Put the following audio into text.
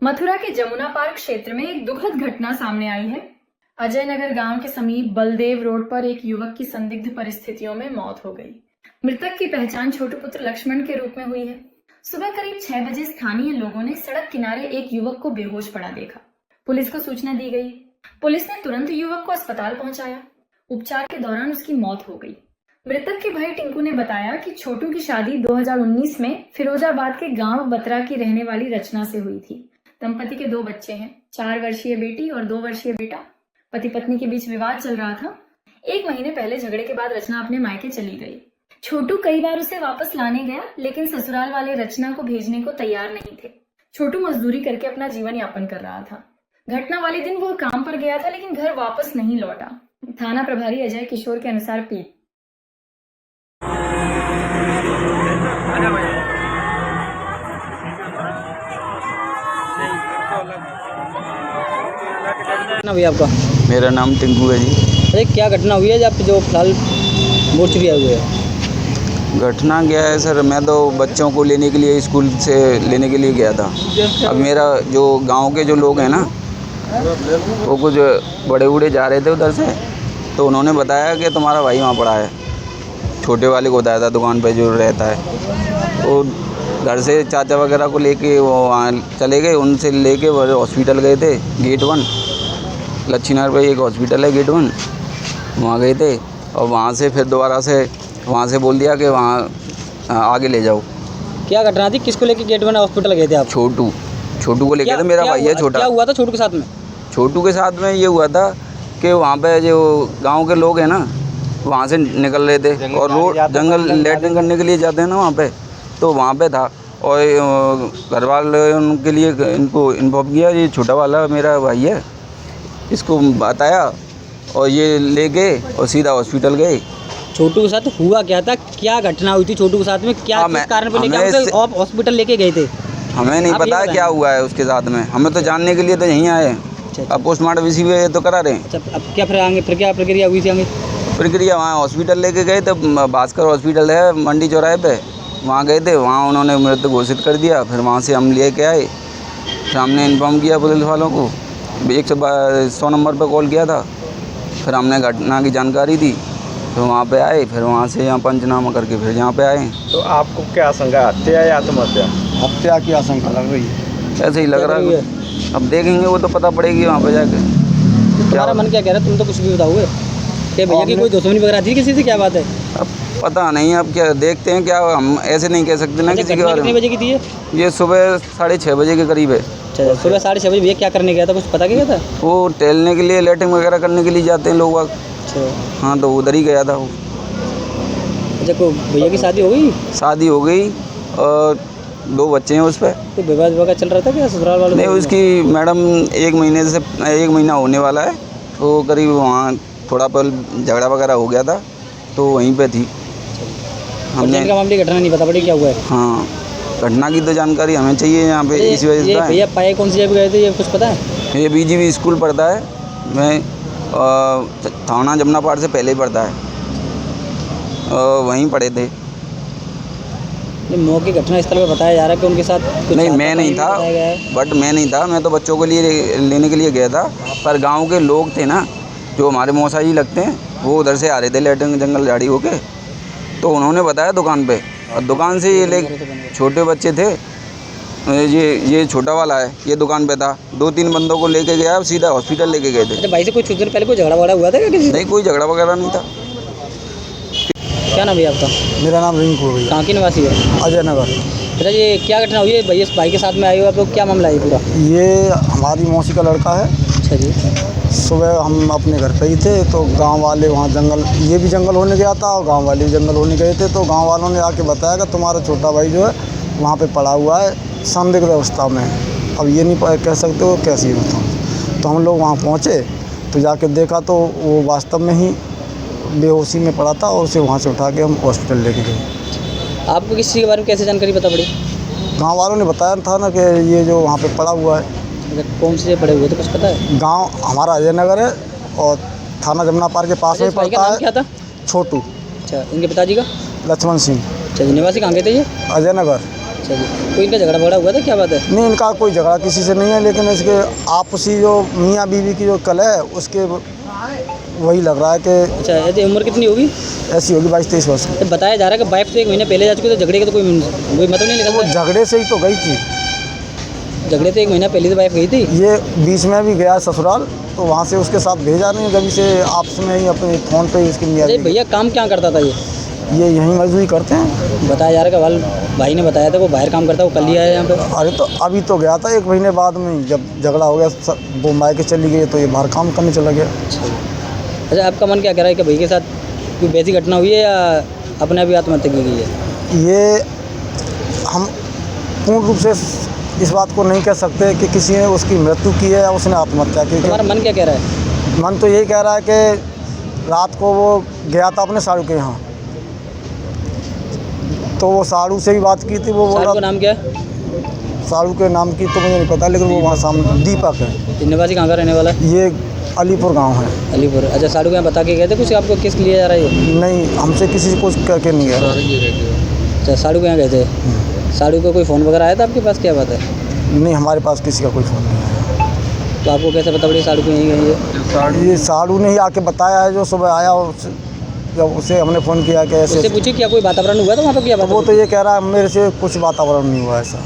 मथुरा के जमुना पार्क क्षेत्र में एक दुखद घटना सामने आई है। अजय नगर गांव के समीप बलदेव रोड पर एक युवक की संदिग्ध परिस्थितियों में मौत हो गई। मृतक की पहचान छोटू पुत्र लक्ष्मण के रूप में हुई है। सुबह करीब 6 बजे स्थानीय लोगों ने सड़क किनारे एक युवक को बेहोश पड़ा देखा। पुलिस को सूचना दी गई। पुलिस ने तुरंत युवक को अस्पताल पहुंचाया। उपचार के दौरान उसकी मौत हो गई। मृतक के भाई टिंकू ने बताया कि छोटू की शादी 2019 में फिरोजाबाद के गांव बतरा की रहने वाली रचना से हुई थी। दंपति के 2 बच्चे हैं, 4 वर्षीय बेटी और 2 वर्षीय बेटा। पति पत्नी के बीच विवाद चल रहा था। 1 महीने पहले झगड़े के बाद रचना अपने मायके चली गई। छोटू कई बार उसे वापस लाने गया, लेकिन ससुराल वाले रचना को भेजने को तैयार नहीं थे। छोटू मजदूरी करके अपना जीवन यापन कर रहा था। घटना वाले दिन वो काम पर गया था, लेकिन घर वापस नहीं लौटा। थाना प्रभारी अजय किशोर के अनुसार पीट ना भैया आपका? मेरा नाम टिंकू है जी। अरे क्या घटना हुई है जो फिलहाल मोर्चरी आए हुए है? घटना क्या है सर, मैं तो बच्चों को लेने के लिए स्कूल से लेने के लिए गया था। अब मेरा जो गांव के जो लोग हैं ना, वो कुछ बड़े बूढ़े जा रहे थे उधर से, तो उन्होंने बताया कि तुम्हारा भाई वहाँ पड़ा है। छोटे वाले को बताया था, दुकान पे जो रहता है। वो घर से चाचा वगैरह को लेके वो वहाँ चले गए। उनसे लेके वो हॉस्पिटल गए थे, गेट 1 लक्ष्मीनगर पे एक हॉस्पिटल है गेट 1, वहाँ गए थे। और वहाँ से फिर दोबारा से वहाँ से बोल दिया कि वहाँ आगे ले जाओ। क्या घटना थी? किसको लेके गेट 1 हॉस्पिटल गए थे आप? छोटू को लेके थे। मेरा भाई है छोटा। क्या हुआ था छोटू के साथ में? छोटू के साथ में ये हुआ था कि वहाँ पे जो गांव के लोग हैं ना, वहाँ से निकल रहे थे और रोड जंगल लैट्रिन करने के लिए जाते हैं ना वहाँ पे, तो वहाँ पे था। और घर वाले उनके लिए इनको इन्फॉर्म किया, ये छोटा वाला मेरा भाई है, इसको बताया और ये ले गए और सीधा हॉस्पिटल गए। छोटू के साथ हुआ क्या था? क्या घटना हुई थी छोटू के साथ में? क्या किस कारण पर लेके आप हॉस्पिटल लेके गए थे? हमें नहीं पता क्या हुआ है उसके साथ में। हमें तो जानने के लिए तो यहीं आए। अब पोस्टमार्टम इसी पे तो करा रहे हैं। अच्छा, अब क्या फिर आगे फिर क्या प्रक्रिया हुई थी आगे? प्रक्रिया वहाँ हॉस्पिटल लेके गए थे। भास्कर हॉस्पिटल है मंडी चौराहे पे, वहाँ गए थे। वहाँ उन्होंने मृत घोषित कर दिया। फिर वहाँ से हम लेके आए। फिर हमने इन्फॉर्म किया पुलिस वालों को, 100 नंबर पर कॉल किया था। फिर हमने घटना की जानकारी दी, तो वहाँ पे आए। फिर वहाँ से यहाँ पंचनामा करके फिर यहाँ पे आए। तो आपको क्या आशंका है, हत्या या आत्महत्या? हत्या की आशंका लग रही है। ऐसे ही लग रहा है। अब देखेंगे, वो तो पता पड़ेगी वहाँ पे जाके। तुम्हारा मन क्या कह रहा है? तुम तो कुछ भी बताओगे कि भैया की कोई दुश्मनी वगैरह थी किसी से? क्या बात है? अब पता नहीं, अब क्या देखते हैं। क्या हम ऐसे नहीं कह सकते ना किसी के बारे में। कितने बजे की थी ये सुबह 6:30 बजे के करीब है। अच्छा, सुबह 6:30 बजे भैया क्या करने गया था? कुछ पता क्या था? वो टहलने के लिए, लैट्रिन वगैरह करने के लिए जाते हैं लोग। अच्छा हाँ, तो उधर ही गया था वो। अच्छा, को भैया की शादी हो गई? शादी हो गई और 2 बच्चे हैं उस पर। तो विवाद वगैरह चल रहा था क्या ससुराल वालों? नहीं, उसकी मैडम 1 महीना होने वाला है, तो करीब वहाँ थोड़ा पल झगड़ा वगैरह हो गया था, तो वहीं पे थी। हमने का मामले घटना नहीं पता पड़ी क्या हुआ है? हाँ, घटना की तो जानकारी हमें चाहिए यहाँ पे, इस वजह से। भैया पाए कौन सी जगह गए थे, ये कुछ पता है? ये BGB स्कूल पढ़ता है। मैं थाना जमुना पार से पहले ही पढ़ता है, वहीं पढ़े थे। मौके घटना स्थल पर बताया जा रहा है कि उनके साथ नहीं, मैं नहीं था, मैं नहीं था। मैं तो बच्चों के लिए लेने के लिए गया था। पर गांव के लोग थे ना, जो हमारे मौसा जी लगते हैं, वो उधर से आ रहे थे लैट्रिन जंगल झाड़ी होके, तो उन्होंने बताया दुकान पे। और दुकान से ये छोटे बच्चे थे, ये छोटा वाला है, ये दुकान पे था। 2-3 बंदों को लेके गया, सीधा हॉस्पिटल लेके गए थे। अच्छा, भाई से कुछ दिन पहले कोई झगड़ा वगड़ा हुआ था क्या किसी से? नहीं, कोई झगड़ा वगैरह नहीं था। क्या नाम है आपका? मेरा नाम रिंकू है। कहाँ की निवासी है? अजय नगर। अच्छा, ये क्या घटना हुई है? भैया भाई के साथ में आए हो आप लोग, क्या मामला है पूरा? ये हमारी मौसी का लड़का है। अच्छा जी। सुबह हम अपने घर पे ही थे, तो गांव वाले वहाँ जंगल, ये भी जंगल होने गया था और गांव वाले भी जंगल होने गए थे। तो गांव वालों ने आके बताया कि तुम्हारा छोटा भाई जो है वहाँ पे पड़ा हुआ है, संदिग्ध अवस्था में। अब ये नहीं कह सकते हो कैसी बताऊँ। तो हम लोग वहाँ पहुँचे, तो जाके देखा तो वो वास्तव में ही बेहोशी में पड़ा था, और उसे वहाँ से उठा के हम हॉस्पिटल लेके गए। आपको किसी के बारे में कैसे जानकारी पता पड़ी? गांव वालों ने बताया था ना कि ये जो वहाँ पे पड़ा हुआ है। कौन से पड़े हुए थे, कुछ पता है? गांव हमारा अजय नगर है और थाना जमुना पार के पास में पड़ता है। क्या था? छोटू। अच्छा, इनके पिताजी का? लक्ष्मण सिंह। अच्छा, निवासी कहाँ गए थे ये? अजय नगर। अच्छा जी, कोई इनका झगड़ा वगड़ा हुआ था, क्या बात है? नहीं, इनका कोई झगड़ा किसी से नहीं है, लेकिन इसके आपसी जो मियाँ बीवी की जो कल है उसके वही लग रहा है कि अच्छा, ऐसी उम्र कितनी होगी? ऐसी होगी 22-23 वर्ष की। तो बताया जा रहा है कि वाइफ तो 1 महीने पहले जा चुकी, तो झगड़े का तो कोई मतलब नहीं वो निकलता। झगड़े से ही तो गई थी, झगड़े तो 1 महीना पहले तो वाइफ गई थी। ये बीच में भी गया ससुराल, तो वहाँ से उसके साथ भेजा नहीं, जब इसे आपस में ही अपने फ़ोन पे ही उसकी मियाँ अरे बीवी भैया काम क्या करता था ये? ये यहीं मजदूरी करते हैं। बताया जा रहा है कि भाई ने बताया था वो बाहर काम करता है, वो कल ही आया यहाँ पे। अरे तो अभी तो गया था 1 महीने बाद में ही, जब झगड़ा हो गया वो मायके चली गई तो ये बाहर काम करने चला गया। अच्छा, आपका मन क्या कह रहा है कि भाई के साथ कोई वैसी घटना हुई है या अपने अभी आत्महत्या की गई है? ये हम पूर्ण रूप से इस बात को नहीं कह सकते कि किसी ने उसकी मृत्यु की है या उसने आत्महत्या की। तुम्हारा मन क्या कह रहा है? मन तो यही कह रहा है कि रात को वो गया था अपने साड़ू के यहाँ, तो वो साड़ू से भी बात की थी। वो बोल साड़ू रहा का नाम क्या है? साड़ू के नाम की तो मुझे नहीं पता, लेकिन वो वहाँ सामने दीपक है। ये निवासी कहाँ का रहने वाला है? ये अलीपुर गांव है। अलीपुर। अच्छा, साड़ू के यहाँ बता के गए थे कुछ आपको, किस लिए जा रहा है ये? नहीं, हमसे किसी से कुछ कह के नहीं गया। अच्छा, साड़ू के यहाँ गए थे। साड़ू को कोई फ़ोन वगैरह आया था आपके पास, क्या बात है? नहीं, हमारे पास किसी का कोई फ़ोन नहीं है। तो आपको कैसे पता पड़ी साड़ू को यहीं गई है? ये साड़ू ने ही आके बताया है, जो सुबह आया जब उसे हमने फ़ोन किया कि उससे ऐसे, पूछिए क्या कोई वातावरण हुआ था वहाँ पर, क्या बात वो तो ये कह रहा है मेरे से कुछ वातावरण नहीं हुआ ऐसा।